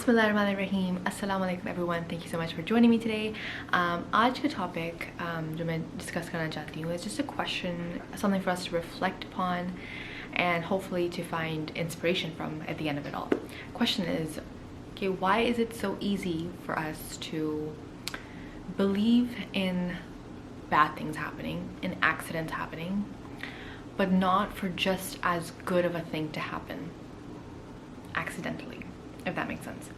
बिस्मिल्लाहिर्रहमानिर्रहीम अस्सलाम वालेकुम everyone. Thank you so much for joining me today. आज का topic जो मैं discuss करना चाहती हूँ is just a question, something for us to reflect upon and hopefully to find inspiration from at the end of it all. Question is, okay, why is it so easy for us to believe in bad things happening, in accidents happening, but not for just as good of a thing to happen accidentally, if that makes sense.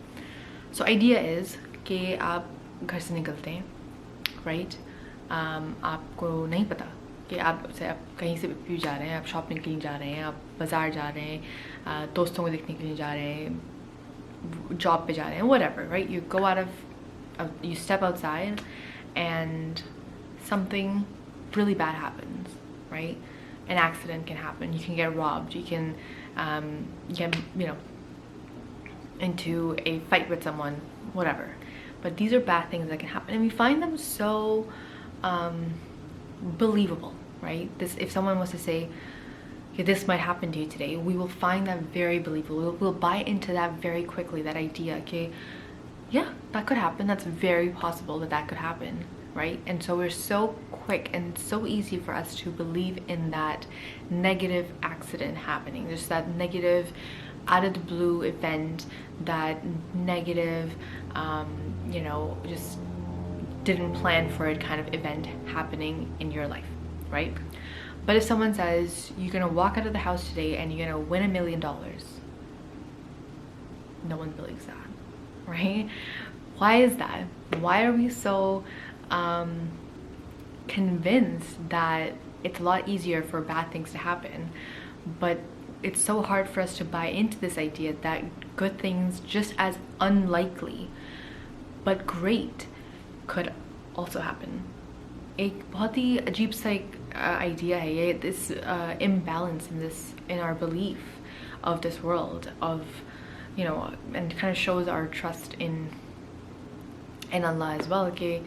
So idea is कि आप घर से निकलते हैं, right? आपको नहीं पता कि आप कहीं से भी जा रहे हैं, आप शॉपिंग के लिए जा रहे हैं, आप बाज़ार जा रहे हैं, दोस्तों को देखने के लिए जा रहे हैं, जॉब पे जा रहे हैं, whatever, right? You go out of, you step outside and something really bad happens, right? An accident can happen, you can get robbed, you can get, into a fight with someone, whatever. But these are bad things that can happen, and we find them so believable, right? If someone was to say, okay, this might happen to you today, we will find that very believable. We'll buy into that very quickly, that idea, okay, yeah, that could happen, that's very possible that could happen, right? And so we're so quick and so easy for us to believe in that negative accident happening, just that negative out of the blue event, that negative just didn't plan for it kind of event happening in your life, right? But if someone says you're gonna walk out of the house today and you're gonna win $1 million, no one believes that, right? Why is that? Why are we so convinced that it's a lot easier for bad things to happen, but it's so hard for us to buy into this idea that good things, just as unlikely but great, could also happen? एक बहुत ही अजीब सा एक idea है ये, this imbalance in our belief of this world, of and kind of shows our trust in Allah as well. Okay,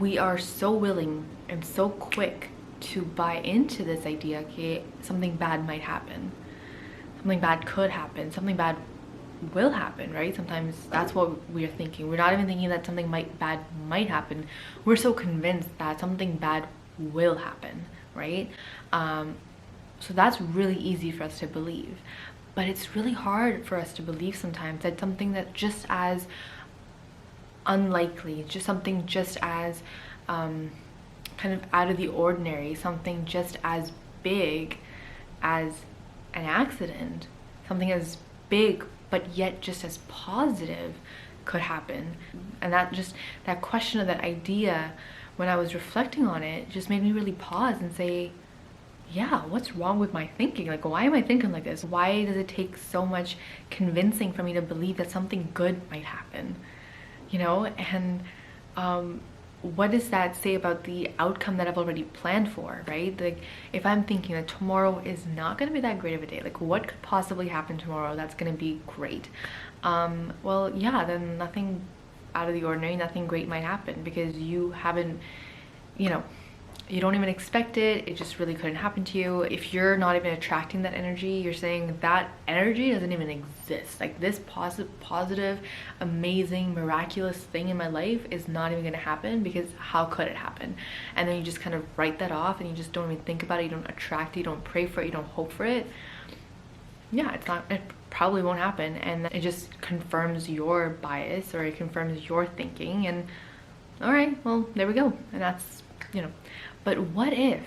we are so willing and so quick to buy into this idea, okay, something bad might happen, something bad could happen, something bad will happen, right? Sometimes that's what we're thinking. We're not even thinking that something bad might happen. We're so convinced that something bad will happen, right? So that's really easy for us to believe, but it's really hard for us to believe sometimes that something that just as unlikely, just something just as kind of out of the ordinary, something just as big as an accident, something as big but yet just as positive could happen. And that question of that idea, when I was reflecting on it, just made me really pause and say, yeah, what's wrong with my thinking? Like, why am I thinking like this? Why does it take so much convincing for me to believe that something good might happen? And what does that say about the outcome that I've already planned for, right? Like, if I'm thinking that tomorrow is not going to be that great of a day, like, what could possibly happen tomorrow that's going to be great? Well, yeah, then nothing out of the ordinary, nothing great might happen, because you haven't, you don't even expect it. It just really couldn't happen to you. If you're not even attracting that energy, you're saying that energy doesn't even exist. Like, this positive, amazing, miraculous thing in my life is not even gonna happen, because how could it happen? And then you just kind of write that off and you just don't even think about it. You don't attract it, you don't pray for it, you don't hope for it. Yeah, it probably won't happen. And it just confirms your bias, or it confirms your thinking. And all right, well, there we go. And that's, but what if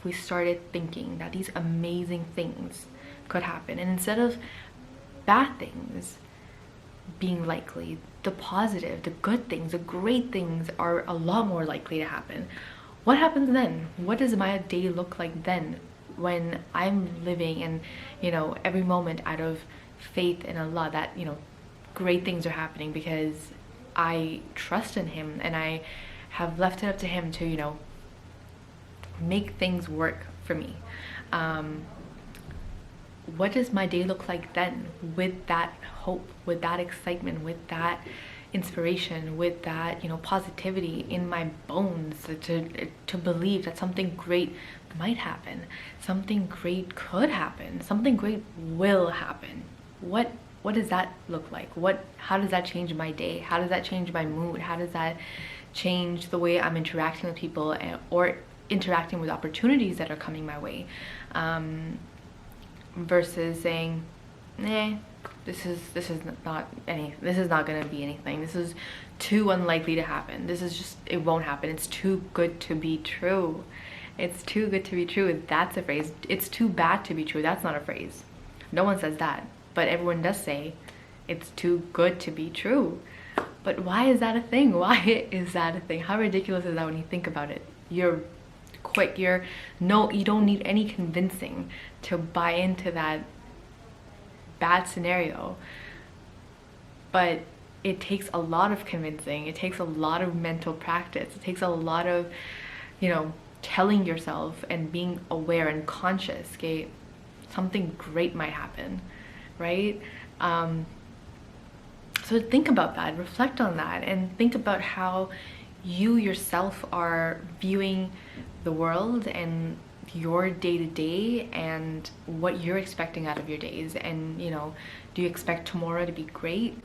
we started thinking that these amazing things could happen, and instead of bad things being likely, the positive, the good things, the great things are a lot more likely to happen? What happens then? What does my day look like then, when I'm living and every moment out of faith in Allah that great things are happening because I trust in Him and I have left it up to Him to make things work for me? What does my day look like then, with that hope, with that excitement, with that inspiration, with that positivity in my bones, to believe that something great might happen, something great could happen, something great will happen? what what does that look like? How does that change my day? How does that change my mood? How does that change the way I'm interacting with people, or interacting with opportunities that are coming my way, versus saying, nah, this is not gonna be anything. This is too unlikely to happen. It won't happen. It's too good to be true. It's too good to be true. That's a phrase. It's too bad to be true. That's not a phrase. No one says that, but everyone does say it's too good to be true. But why is that a thing? Why is that a thing? How ridiculous is that when you think about it? You don't need any convincing to buy into that bad scenario. But it takes a lot of convincing. It takes a lot of mental practice. It takes a lot of, telling yourself and being aware and conscious, okay, something great might happen, right? So think about that, reflect on that, and think about how you yourself are viewing the world and your day-to-day and what you're expecting out of your days. And do you expect tomorrow to be great?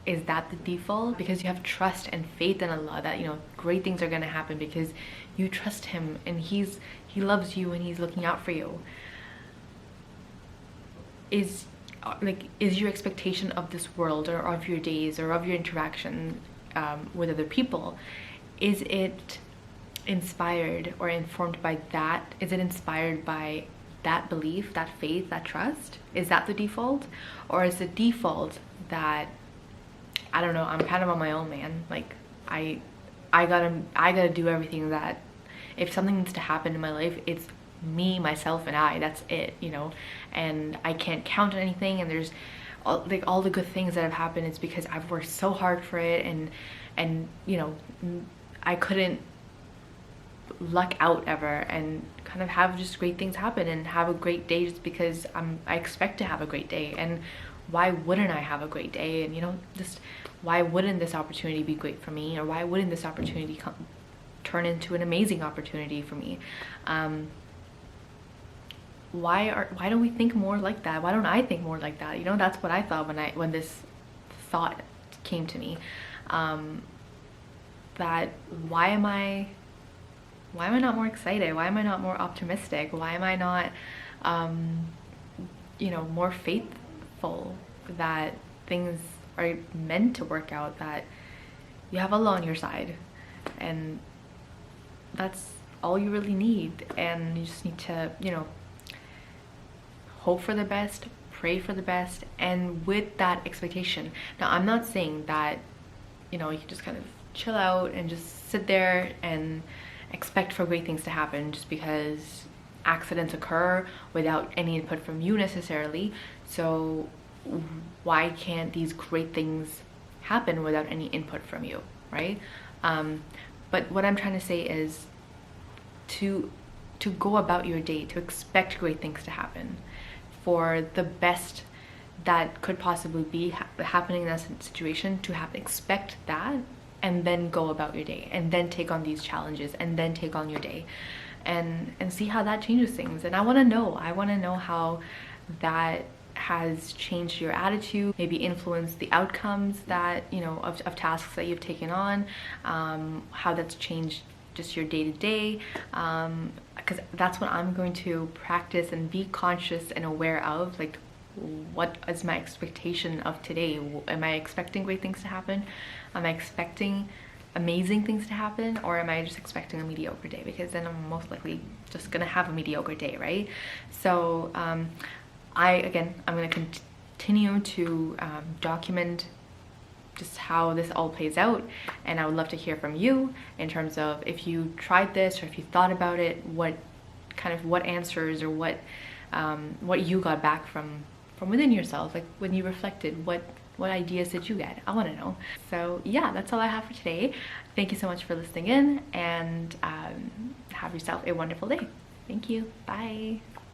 Is that the default? Because you have trust and faith in Allah that great things are going to happen because you trust Him, and He loves you and He's looking out for you. Is your expectation of this world, or of your days, or of your interaction with other people, is it inspired or informed by that? Is it inspired by that belief, that faith, that trust? Is that the default? Or is the default that, I don't know, I'm kind of on my own, man. Like I gotta do everything, that if something needs to happen in my life, it's me, myself, and I. That's it, and I can't count on anything. And there's all the good things that have happened, it's because I've worked so hard for it, and I couldn't luck out ever and kind of have just great things happen and have a great day just because I expect to have a great day. And why wouldn't I have a great day? And just why wouldn't this opportunity be great for me? Or why wouldn't this opportunity turn into an amazing opportunity for me? Why don't we think more like that? Why don't I think more like that? That's what I thought when this thought came to me. That why am I not more excited? Why am I not more optimistic? Why am I not more faithful that things are meant to work out, that you have Allah on your side, and that's all you really need. And you just need to hope for the best, pray for the best, and with that expectation. Now, I'm not saying that you can just kind of chill out and just sit there and expect for great things to happen just because accidents occur without any input from you necessarily. So why can't these great things happen without any input from you, right? But what I'm trying to say is to go about your day, to expect great things to happen, for the best that could possibly be happening in that situation to happen. Expect that, and then go about your day, and then take on these challenges, and then take on your day, and see how that changes things. And I want to know how that has changed your attitude, maybe influenced the outcomes that of tasks that you've taken on, how that's changed just your day-to-day, because that's what I'm going to practice and be conscious and aware of. Like, what is my expectation of today? Am I expecting great things to happen? Am I expecting amazing things to happen? Or am I just expecting a mediocre day? Because then I'm most likely just gonna have a mediocre day, right? So I'm gonna continue to document just how this all plays out, and I would love to hear from you in terms of if you tried this, or if you thought about it, what answers, or what you got back from within yourself, like when you reflected, what ideas did you get? I want to know. So yeah, that's all I have for today. Thank you so much for listening in, and have yourself a wonderful day. Thank you. Bye.